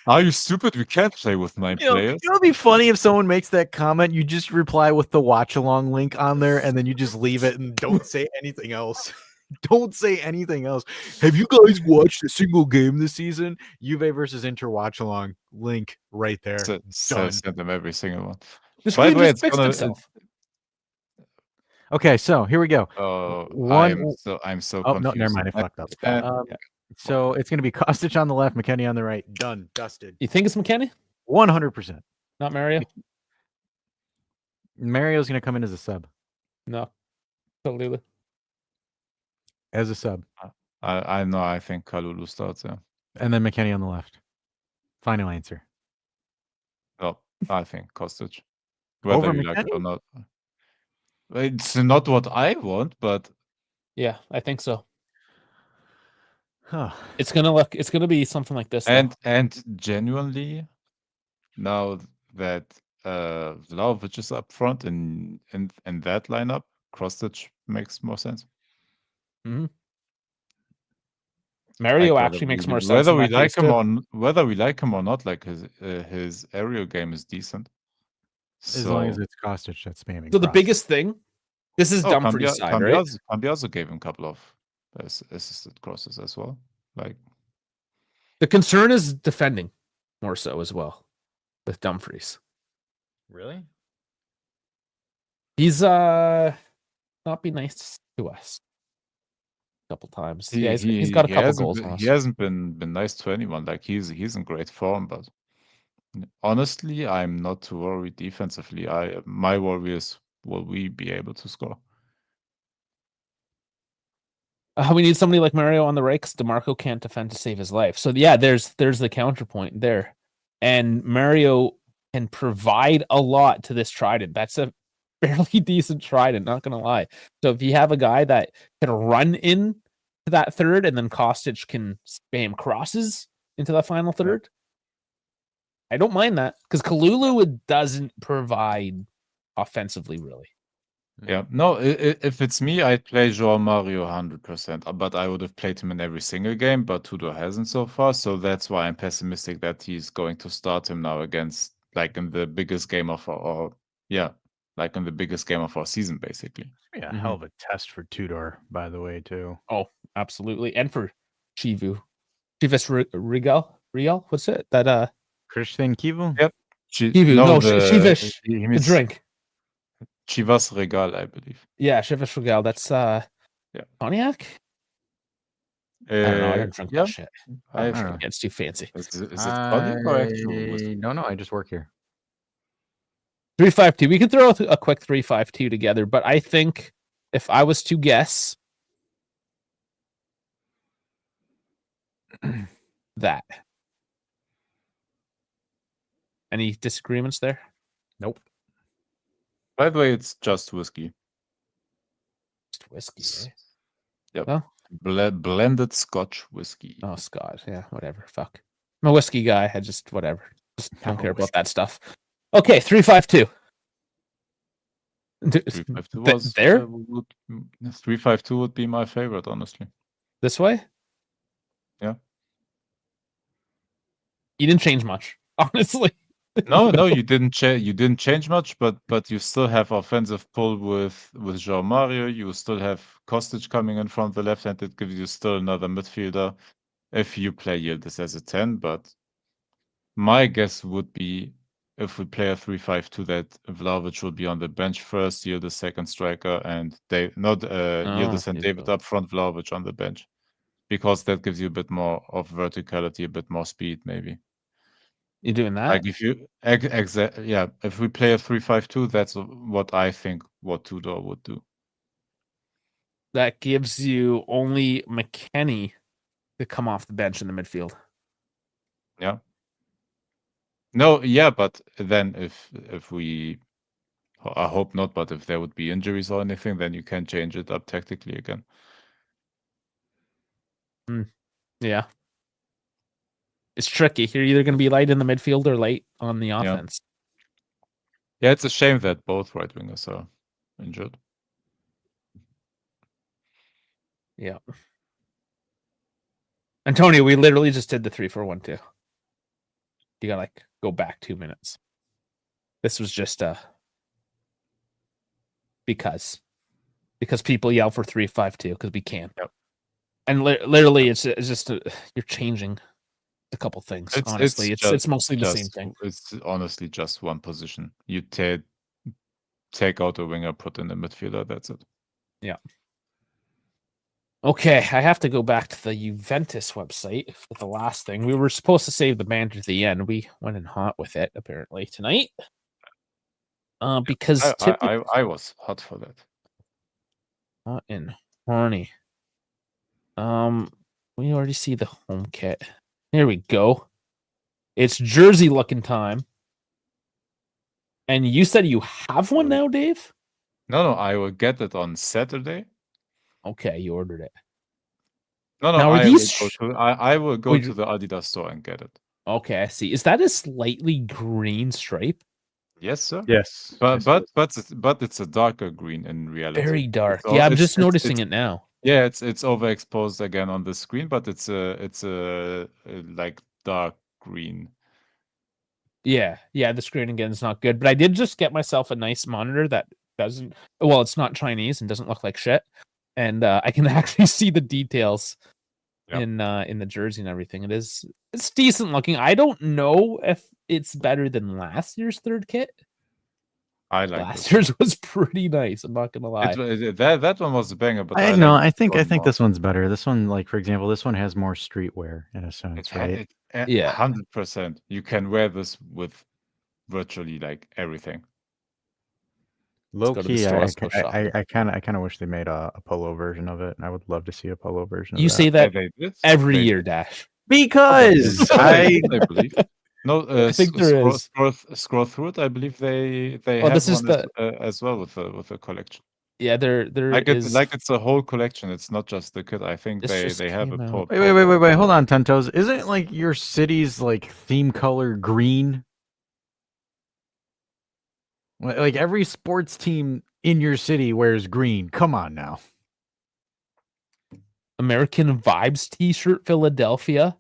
are you stupid? We can't play with 9 players. It would be funny if someone makes that comment. You just reply with the watch along link on there, and then you just leave it and don't say anything else. Don't say anything else. Have you guys watched a single game this season? Juve versus Inter watch along link right there. Send them every single one. By the way, it's fixed itself. Okay, so here we go. I'm so confused. Oh no, never mind. I fucked up. So it's going to be Kostic on the left, McKennie on the right. Done, dusted. You think it's McKennie? 100%. Not Mario? Mario's going to come in as a sub. No, totally. As a sub. I know. I think Kalulu starts. Yeah. And then McKennie on the left. Final answer. Well, I think Kostic. Whether you like it or not. It's not what I want, but yeah, I think so. Huh. It's gonna be something like this. And genuinely, now that Vlahovic is up front in that lineup, Kostic makes more sense. Mm-hmm. Mario actually makes more sense. Whether we like him or not, like his aerial game is decent. As long as it's Kostic that's spamming. So the biggest thing, this is dumb for his side, right? Cambiaso gave him a couple of assisted crosses as well. Like The concern is defending more so as well with Dumfries. Really? He's not been nice to us a couple times. He's got a couple goals on us. He hasn't been nice to anyone. Like he's in great form, but honestly, I'm not too worried defensively. My worry is, will we be able to score? We need somebody like Mario on the right because DeMarco can't defend to save his life. So yeah, there's the counterpoint there, and Mario can provide a lot to this trident. That's a fairly decent trident, not gonna lie. So if you have a guy that can run in to that third, and then Kostic can spam crosses into the final third, I don't mind that because Kalulu doesn't provide offensively really. Yeah, no, if it's me, I'd play João Mario 100%, but I would have played him in every single game, but Tudor hasn't so far, so that's why I'm pessimistic that he's going to start him now against, like, in the biggest game of our season, basically. Yeah, hell of a test for Tudor, by the way, too. Oh, absolutely. And for Chivas Regal? What's it? That Christian Kivu? Yep. Chivas, the drink. Chivas Regal, I believe. Yeah, Chivas Regal. That's cognac? I don't know. I don't drink that shit. I don't drink it. It's too fancy. Is it cognac or actual whiskey? No, I just work here. 3-5-2. We could throw a quick 3-5-2 together, but I think if I was to guess that. Any disagreements there? Nope. By the way, it's just whiskey. Just whiskey, eh? Yep. Oh. Blended Scotch whiskey. Oh, Scott. Yeah, whatever. Fuck. I'm a whiskey guy. I just, whatever. Just don't care about that stuff. Okay, 3-5-2. 3-5-2 was there? 3-5-2 would be my favorite, honestly. This way? Yeah. You didn't change much, honestly. No, you didn't change much, but you still have offensive pull with João Mario. You still have Kostic coming in from the left hand. It gives you still another midfielder if you play Yildiz as a 10. But my guess would be if we play a 3-5-2 that Vlahovic will be on the bench first, Yildiz second striker, and Yildiz and David up front, Vlahovic on the bench, because that gives you a bit more of verticality, a bit more speed, maybe. You're doing that? Like if you if we play a 3-5-2, that's what I think what Tudor would do. That gives you only McKennie to come off the bench in the midfield. Yeah. No, yeah, but then if we, I hope not, but if there would be injuries or anything, then you can change it up tactically again. Yeah. It's tricky. You're either going to be light in the midfield or light on the offense. Yeah, it's a shame that both right wingers are injured. Yeah. Antonio, we literally just did the 3-4-1-2. You got to go back 2 minutes. This was just because people yell for 3-5-2 because we can. Yep. And literally, it's just you're changing a couple things. Honestly, it's mostly the same thing. It's honestly just one position. You take out a winger, put in the midfielder. That's it. Yeah. Okay, I have to go back to the Juventus website for the last thing. We were supposed to save the banter to the end. We went in hot with it apparently tonight. Because I was hot for that. Hot and horny. We already see the home kit. Here we go. It's jersey looking time. And you said you have one now, Dave? No, I will get it on Saturday. Okay, you ordered it. No, now, I will go to the Adidas store and get it. Okay, I see. Is that a slightly green stripe? Yes, sir. Yes. But it's a darker green in reality. Very dark. Yeah, I'm just noticing it now. Yeah, it's overexposed again on the screen, but it's a like dark green. Yeah, the screen again is not good. But I did just get myself a nice monitor that doesn't. Well, it's not Chinese and doesn't look like shit. and I can actually see the details Yep. in the jersey and everything. It's decent looking. I don't know if it's better than last year's third kit. I like Last this. year's was pretty nice. I'm not gonna lie. That one was a banger, but I I know. like I think more. this one's better. This one, like for example, this one has more streetwear in a sense, right? Yeah. 100%. You can wear this with virtually like everything. Low go to the key, store, I let's go shop. kind of wish they made a polo version of it. I would love to see a polo version. You of that. say that They did. every They year, did. Dash. Because I believe. No, I think there is. Scroll through it. I believe they Oh, have this is one as well with a collection. Yeah, there Like is. it's a whole collection. It's not just the kit. I think This they have a came out. Wait, hold on, Tentos. Isn't like your city's like theme color green? Like every sports team in your city wears green. Come on now. American Vibes T-shirt, Philadelphia,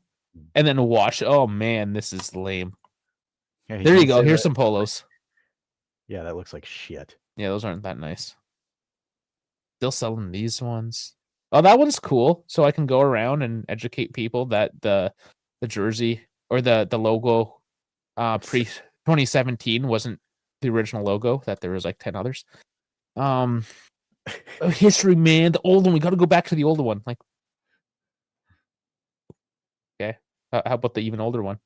and then watch. Oh man, this is lame. Yeah, There you go. Here's some polos. Yeah, that looks like shit. Yeah, those aren't that nice. Still selling these ones. Oh, that one's cool. So I can go around and educate people that the jersey or the logo pre 2017 wasn't the original logo, that there was like 10 others. History, man, the old one. We got to go back to the older one. Like, okay, how about the even older one?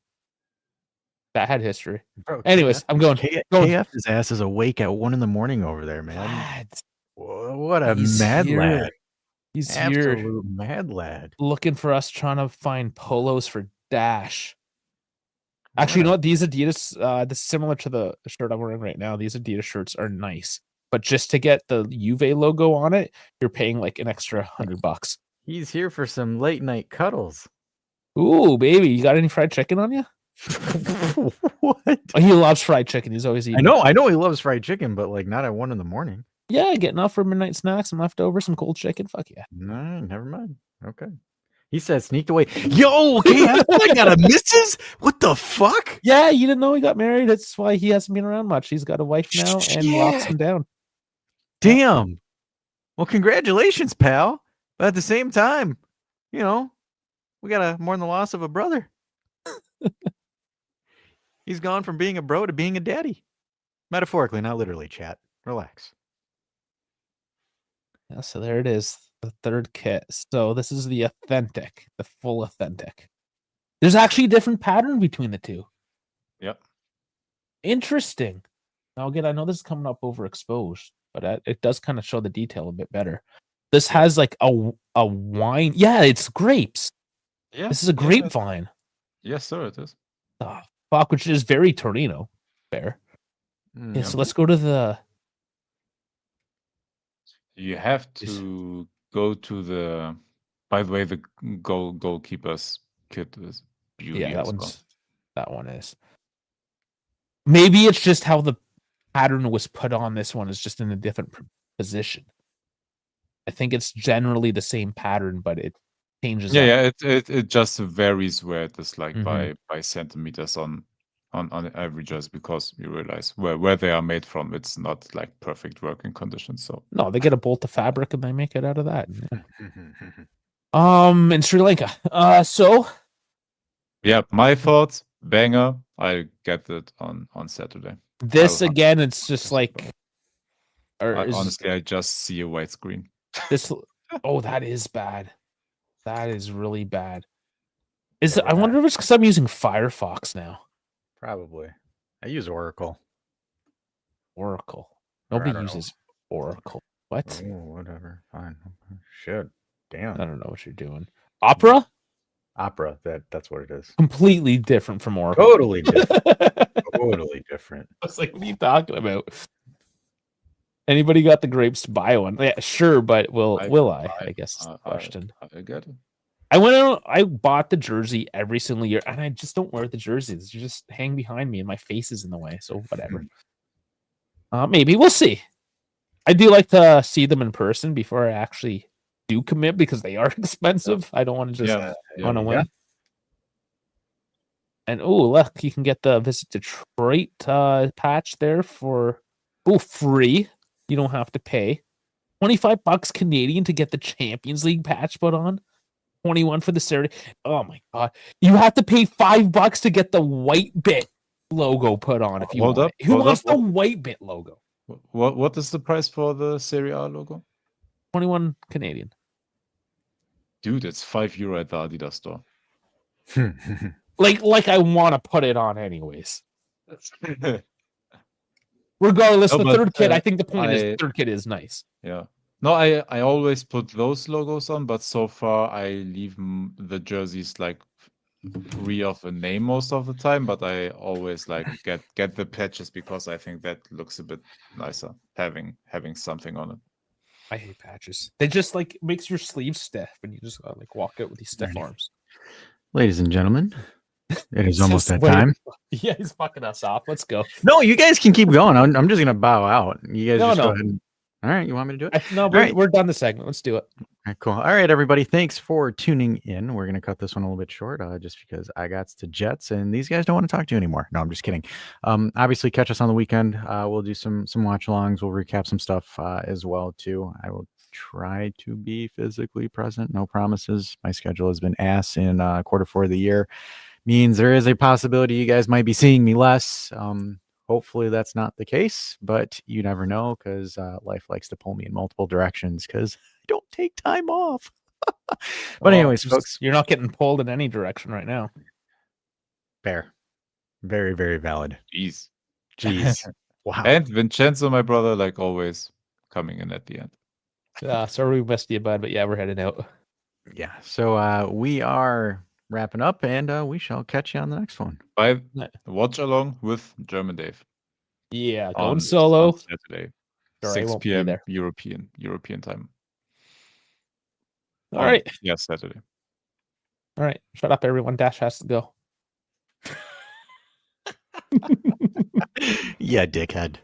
That had history. Bro, anyways, I'm going. KF's ass is awake at 1 a.m. over there, man. Lad. What a He's mad here. lad. He's Absolute here mad lad. looking for us, trying to find polos for Dash. Actually, you know what? These Adidas, this is similar to the shirt I'm wearing right now. These Adidas shirts are nice, but just to get the Juve logo on it, you're paying like an extra $100. He's here for some late night cuddles. Ooh, baby, you got any fried chicken on you? What? Oh, he loves fried chicken. He's always eating. I know he loves fried chicken, but like not at 1 a.m. Yeah, getting up for midnight snacks, some leftovers, some cold chicken. Fuck yeah. No, never mind. Okay. He said sneaked away. Yo, okay, I got a missus? What the fuck? Yeah, you didn't know he got married. That's why he hasn't been around much. He's got a wife now and locks him down. Damn. Well, congratulations, pal. But at the same time, you know, we got a more than the loss of a brother. He's gone from being a bro to being a daddy. Metaphorically, not literally, chat. Relax. Yeah, so there it is, the third kit. So this is the authentic, the full authentic. There's actually a different pattern between the two. Yep. Interesting. Now again, I know this is coming up overexposed, but it does kind of show the detail a bit better. This has like a wine. Yeah, it's grapes. Yeah. This is a grapevine. Yes, sir, it is. Oh, fuck, which is very Torino. Fair. Yeah, so let's go to the... You have to go to the... By the way, the goalkeeper's kit is beauty. Yeah, that one is. Maybe it's just how the pattern was put on. This one is just in a different position. I think it's generally the same pattern, but it changes. Yeah, it just varies where it is like by centimeters on every jersey, because you realize where they are made from, it's not like perfect working conditions. So no, they get a bolt of fabric and they make it out of that. Yeah. In Sri Lanka. So yeah, my thoughts, banger. I'll get it on Saturday. This again, it's just like, honestly, I just see a white screen. This, oh, that is bad. That is really bad. I wonder if it's because I'm using Firefox now. Probably. I use Oracle. Nobody uses Oracle. What? Oh, whatever. Fine. Shit. Damn. I don't know what you're doing. Opera? Opera. That's what it is. Completely different from Oracle. Totally different. Totally different. I was like, what are you talking about? Anybody got the grapes to buy one? Yeah, sure, but will I? I guess is the question. I get it. I bought the jersey every single year, and I just don't wear the jerseys. They just hang behind me, and my face is in the way. So whatever. Maybe we'll see. I do like to see them in person before I actually do commit, because they are expensive. I don't want to just want to win. And oh, look, you can get the Visit Detroit patch there for free. You don't have to pay. $25 Canadian to get the Champions League patch put on. 21 for the Serie. Oh my god! You have to pay $5 to get the white bit logo put on if you Hold want up, it. Who hold wants up. the white bit logo? What is the price for the Serie A logo? 21 Canadian. Dude, it's €5 at the Adidas store. Like I want to put it on anyways. Regardless, No, the but, third kit. I think the point is I- the third kit is nice. Yeah. No, I always put those logos on, but so far I leave the jerseys like free of a name most of the time. But I always like get the patches because I think that looks a bit nicer having something on it. I hate patches. They just like makes your sleeves stiff, and you just like walk out with these stiff arms. Ladies and gentlemen, it is It's almost just that time. Yeah, he's fucking us off. Let's go. No, you guys can keep going. I'm just gonna bow out. You guys No, just no. go ahead. All right, you want me to do it? No, right. we're done the segment. Let's do it. All right, cool. All right, everybody. Thanks for tuning in. We're gonna cut this one a little bit short, just because I got to jets and these guys don't want to talk to you anymore. No, I'm just kidding. Obviously, catch us on the weekend. We'll do some watch-alongs. We'll recap some stuff as well too. I will try to be physically present. No promises. My schedule has been ass in Q4 of the year. Means there is a possibility you guys might be seeing me less. Hopefully that's not the case, but you never know because life likes to pull me in multiple directions because I don't take time off. But anyways, folks, you're not getting pulled in any direction right now. fair. Very, very valid. Jeez. Wow. And Vincenzo, my brother, like always, coming in at the end. Sorry we missed you, bud, but yeah, we're heading out. Yeah. So we are wrapping up and we shall catch you on the next one. Bye. Watch along with German Dave. Yeah, on going solo. Saturday, Sorry, I 6 won't be p.m. there. European time. All right. Yeah, Saturday. All right. Shut up, everyone. Dash has to go. Yeah, dickhead.